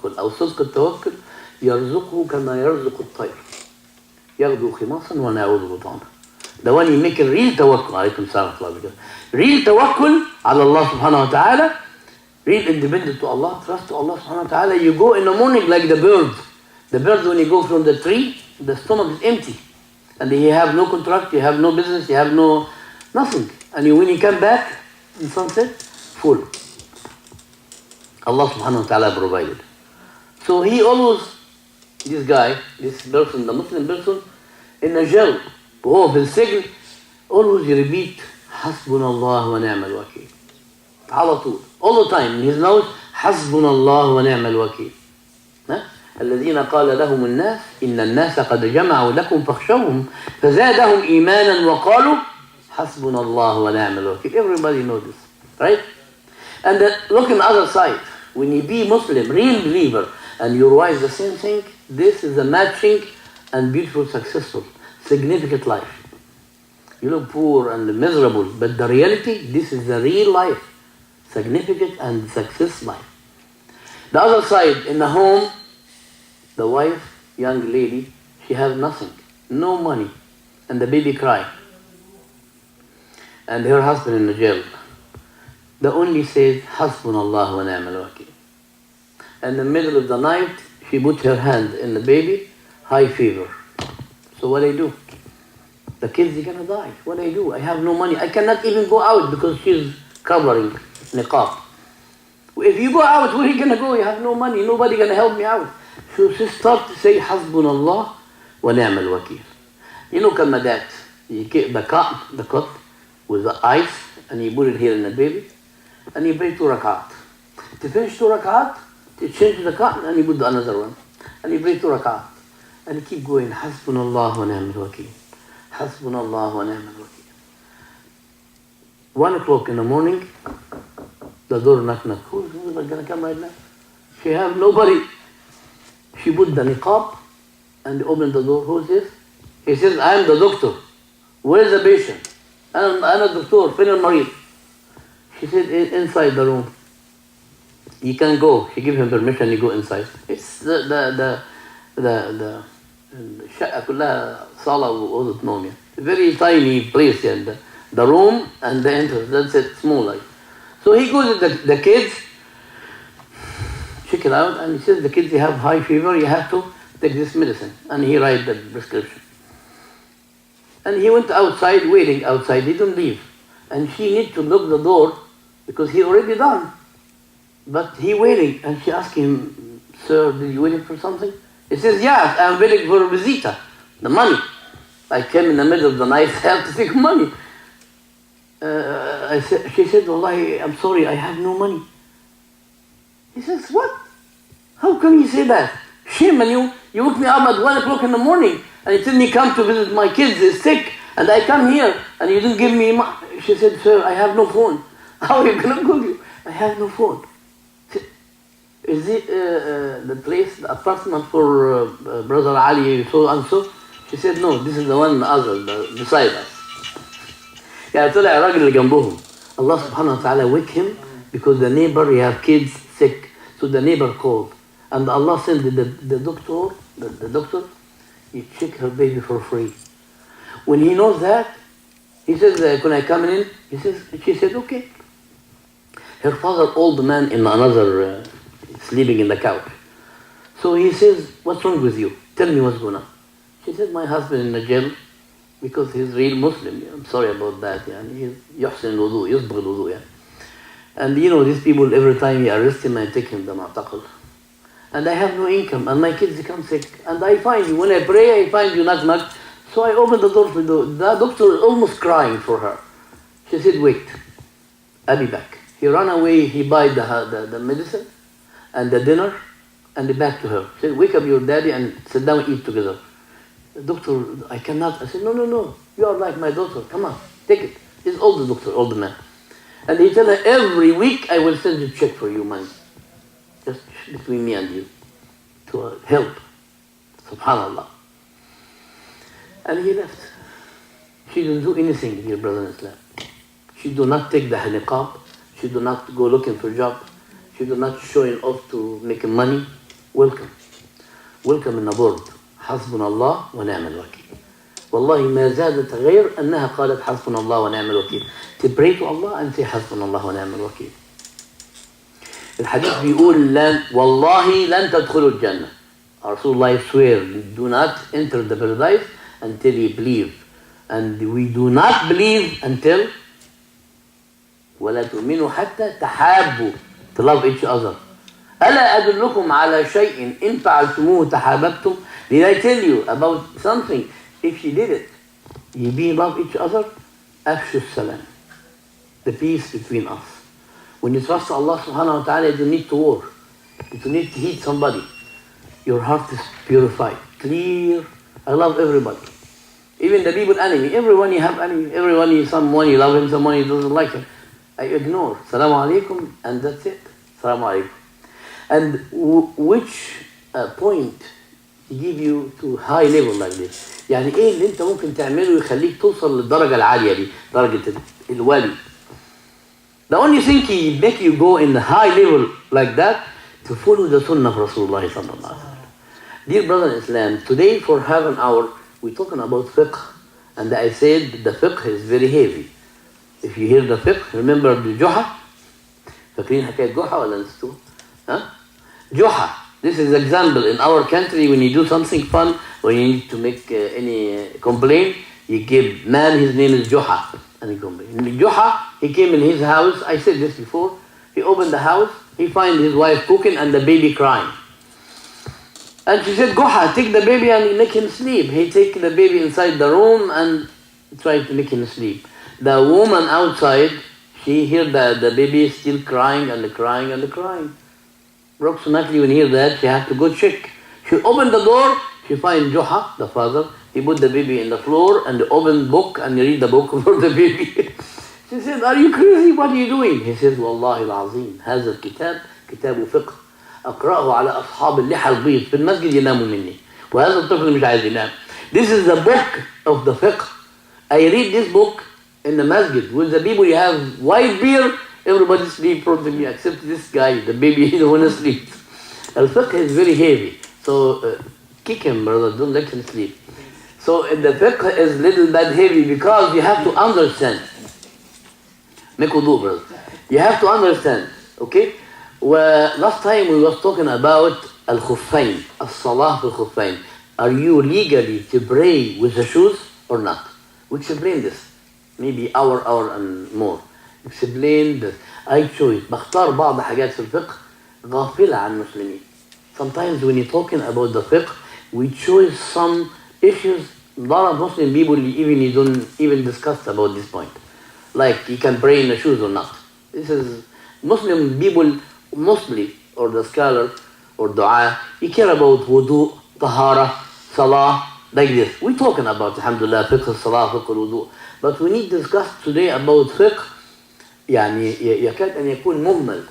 أو صدق التوكل يرزقه كما يرزق الطير يغدو خماصا ونعود بطانا. The one you make a real tawakkul, عليكم السلام ورحمة الله وبركاته. Real tawakkul على الله سبحانه وتعالى, real independent to Allah, trust to Allah subhanahu wa ta'ala. You go in the morning like the bird. The bird, when you go from the tree, the stomach is empty. And you have no contract, you have no business, you have no nothing. And when you come back in sunset, full. Allah subhanahu wa ta'ala provided. So he always, this guy, this person, the Muslim person, in a jail, وهو في السجن, always repeat حسبنا الله ونعم الوكيل. على طول. All the time in his nose, حسبنا الله ونعم الوكيل. الذين قال لهم الناس إن الناس قد جمعوا لكم فاخشوهم فزادهم إيمانا وقالوا حسبنا الله ونعم الوكيل. Everybody knows this, right? And look on the other side. When you be Muslim, real believer, and your wife the same thing, this is a matching and beautiful, successful, significant life. You look poor and miserable, but the reality, this is the real life, significant and success life. The other side, in the home, the wife, young lady, she has nothing, no money, and the baby cry, and her husband in the jail. The only says, Hasbunallah wa ni'mal wakeel. In the middle of the night, she put her hand in the baby, high fever. So what do I do? The kids are gonna die. What do I do? I have no money. I cannot even go out because she's covering niqab. If you go out, where are you gonna go? You have no money. Nobody gonna help me out. So she starts to say, Hasbunallah wa ni'mal wakeel. You know, kamadat. You get the cot with the ice, and you put it here in the baby, and you pray 2 rakat. To finish 2 rakat, you change the cotton and you put another one. And you pray 2 rakat. And you keep going, Hasbunallah wa ni'mal wakeel. Hasbunallah wa ni'mal wakeel. 1 o'clock in the morning, the door knock. Who's gonna come right now? She have nobody. She put the niqab and opened the door. Who's this? He says, I am the doctor. Where's the patient? أنا الدكتور, فين المريض? She said, inside the room. You can go. She gave him permission, you go inside. It's the الشقة كلها صالة وأوضة نوم. Very tiny place, and the room and the entrance, that's it, small like. So he goes with the kids, check it out, and he says, the kids, you have high fever, you have to take this medicine. And he writes the prescription. And he went outside, waiting outside, he didn't leave. And she needs to lock the door because he already done. But he waiting, and she asked him, sir, did you waiting for something? He says, yes, I'm waiting for a visita, the money. I came in the middle of the night, I have to take money. She said, Wallahi, I'm sorry, I have no money. He says, what? How can you say that? Shame on you. You woke me up at 1 o'clock in the morning, and you tell me come to visit my kids, they're sick, and I come here, and you didn't give me money. She said, sir, I have no phone. How are you going to cook you? I have no phone. Is it the place, the apartment for Brother Ali, so and so? She said, no, this is the one other, beside us. يعني طلع الراجل اللي جنبهم. Allah subhanahu wa ta'ala wake him because the neighbor, he have kids sick. So the neighbor called. And Allah sent the doctor, he check her baby for free. When he knows that, he says, can I come in? She said, okay. Her father, old man in another, sleeping in the couch. So he says, what's wrong with you? Tell me what's going on. She said, my husband in the jail because he's real Muslim. I'm sorry about that. He's يحسن الوضوء, يصبغ الوضوء. And you know, these people, every time you arrest him, I take him to معتقل. And I have no income, and my kids become sick. And I find you, when I pray, I find you knock. So I open the door for the doctor is almost crying for her. She said, wait, I'll be back. He ran away, he buy the medicine and the dinner, and back to her. He said, wake up your daddy and sit down and eat together. Doctor, I cannot. I said, no, you are like my daughter. Come on, take it. He's old doctor, old man. And he tell her, every week I will send a check for you, money. Just between me and you. To help. Subhanallah. And he left. She didn't do anything, dear brother in Islam. She do not take the niqab. She do not go looking for a job. if you're not showing off to make money, welcome. Welcome in the board. حسبنا الله ونعم الوكيل. والله ما زادت غير أنها قالت حسبنا الله ونعم الوكيل. To pray to Allah and say حسبنا الله ونعم الوكيل. الحديث بيقول والله لن تدخلوا الجنة. Rasulullah swear, do not enter the paradise until you believe. And we do not believe until ولا تؤمنوا حتى تحابوا, to love each other. ألا أدلكم على شيء إن فعلتموه تحاببتم. Did I tell you about something? If you did it, you be love each other. أفشوا السلام, the peace between us. When you trust Allah subhanahu wa ta'ala, you don't need to war. You don't need to hate somebody. Your heart is purified, clear. I love everybody. Even the people enemy. Everyone you have enemy. Everyone someone you love him, someone you don't like him. I ignore. Salaam alaikum, and that's it. Salaam alaikum. And which point يجيب you to high level like this. يعني ايه اللي انت ممكن تعمله يخليك توصل للدرجة العالية دي, درجة الولي. The only thing he make you go in the high level like that to follow the sunnah of Rasulullah sallallahu alaihi wasallam. Dear brother in Islam, today for half an hour we're talking about fiqh, and I said the fiqh is very heavy. If you hear the fiqh, remember the Juha? فاكرين حكاية جحا ولا نسيتوه؟ ها؟ Juha. This is example in our country when you do something fun, when you need to make any complaint, you give man, his name is Juha, and he complains. Juha, he came in his house, I said this before, he opened the house, he find his wife cooking and the baby crying. And she said, Juha, take the baby and make him sleep. He take the baby inside the room and try to make him sleep. The woman outside, she heard that the baby is still crying and crying and crying. Approximately when he hear that, she has to go check. She opened the door, she find Juha, the father, he put the baby in the floor and open book and read the book for the baby. She said, are you crazy? What are you doing? He says, والله العظيم هذا الكتاب كتاب فقه أقرأه على أصحاب اللحى البيض في المسجد يناموا مني وهذا الطفل مش عايز ينام. This is the book of the fiqh. I read this book in the masjid with the people you have white beard. Everybody sleep from me except this guy, the baby, he don't want to sleep. Al-fiqh is very heavy. So kick him, brother, don't let him sleep. So the fiqh is little bit heavy because you have to understand. Make wudu, brother. You have to understand, okay? Well, last time we was talking about al-khuffayn, as-salah bil-khuffayn. Are you legally to pray with the shoes or not? We explain this. Maybe hour and more. Explain this. I choose. بختار بعض حاجات في الفقه غافلة عن المسلمين. Sometimes when you're talking about the fiqh, we choose some issues a lot of Muslim people even you don't even discuss about this point. Like you can pray in the shoes or not. This is Muslim people mostly, or the scholar or dua, you care about wudu, tahara, salah, like this. We're talking about alhamdulillah fiqh salah, fiqh wudu. But we need to discuss today about fiqh يعني يكاد أن يكون مهمل.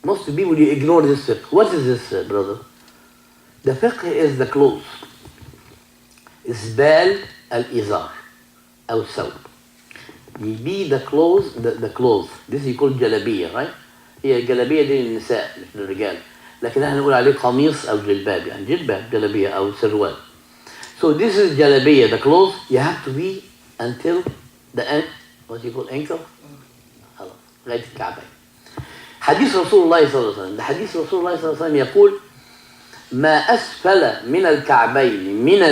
Most people you ignore this fiqh. What is this, brother? The fiqh is the clothes. إسبال الإزار أو الثوب. Be the clothes, the clothes. This is called جلبية, right? هي الجلبية دي للنساء مش للرجال. لكن احنا نقول عليه قميص أو جلباب, يعني جلباب جلبية أو سروال. So this is جلبية, the clothes. You have to be until the end. What you call ankle? لغاية الكعبين. حديث رسول الله صلى الله عليه وسلم. حديث رسول الله صلى الله عليه وسلم يقول: ما أسفل من الكعبين من